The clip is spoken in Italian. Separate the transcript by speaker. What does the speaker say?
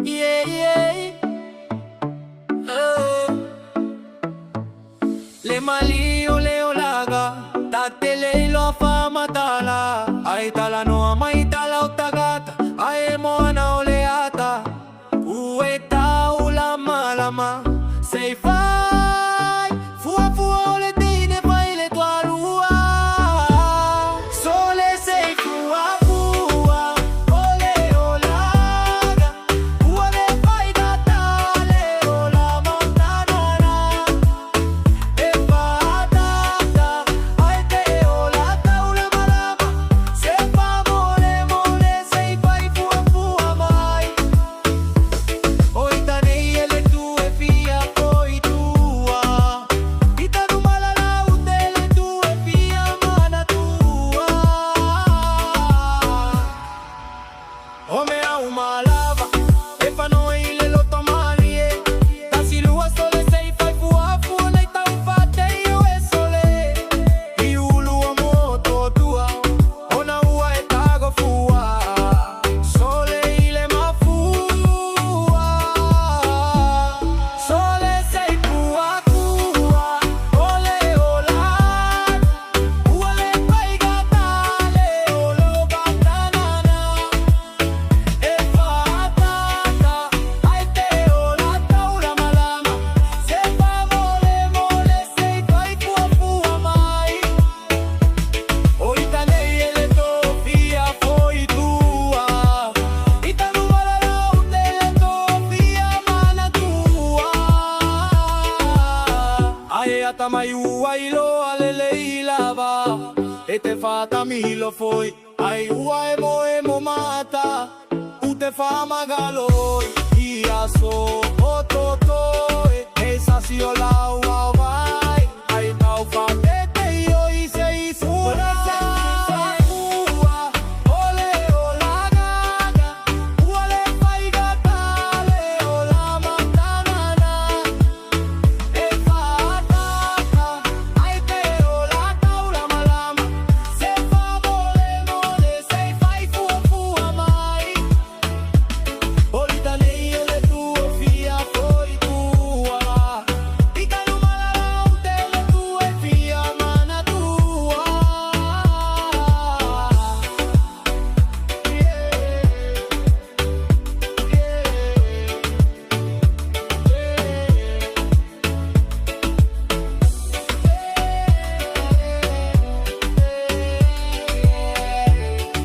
Speaker 1: Yeah, yeah. Le mali o le olaga, tatele lo fa matala. Ai tala no amai tala otagata, ai moana oleata. Ueta ulama lama, sei fai, fua fua ole tine fai le tua lua. Sole sei fua fua, ole olaga, ole fai da tale ola montanana. E patata, ai te ola taula malama, se fa mole mole sei fai fua fua mai. Oita nei ele tue fia poi tua, ita no malala utele tue fia mana tua. Ome a uma lava, e fa noi le lottomalie. Tasi lua sole sei fai fua fua, nei tau fate io e sole. Iu lua moto tua, ona ua e tago fua. Sole ile ma fua. Sole sei fua fua, ole ola. Uale fai gatale, olo batanana. E patata, ai te ola taula malama. Se fa mole mole sei fai fua fua mai. Oita nei ele to fia foi tua, ita no malala utele to fia mana tua. Ai ata mai ua ilo alele ilava, e te fata milo foi. Ai ua emo mata, ute fa magaloi. Ia so ototo, e sa siola